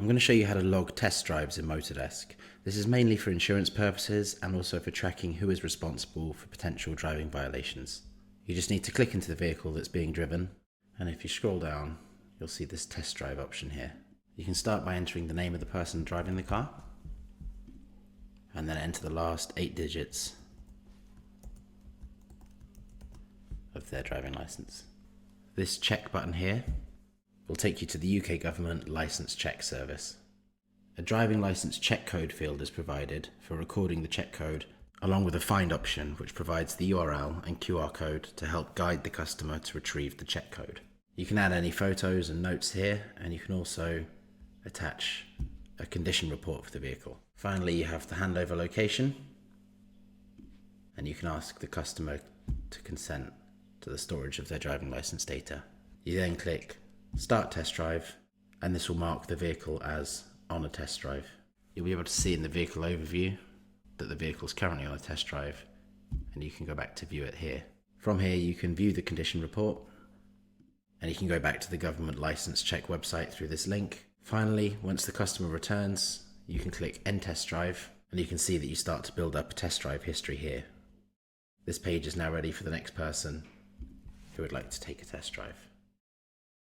I'm going to show you how to log test drives in MotorDesk. This is mainly for insurance purposes and also for tracking who is responsible for potential driving violations. You just need to click into the vehicle that's being driven, and if you scroll down, you'll see this test drive option here. You can start by entering the name of the person driving the car, and then enter the last 8 digits of their driving license. This check button here will take you to the UK government license check service. A driving license check code field is provided for recording the check code, along with a find option which provides the URL and QR code to help guide the customer to retrieve the check code. You can add any photos and notes here, and you can also attach a condition report for the vehicle. Finally, you have the handover location, and you can ask the customer to consent to the storage of their driving license data. You then click Start Test Drive, and this will mark the vehicle as on a test drive. You'll be able to see in the vehicle overview that the vehicle is currently on a test drive, and you can go back to view it here. From here you can view the condition report, and you can go back to the government license check website through this link. Finally, once the customer returns, you can click End Test Drive, and you can see that you start to build up a test drive history here. This page is now ready for the next person who would like to take a test drive.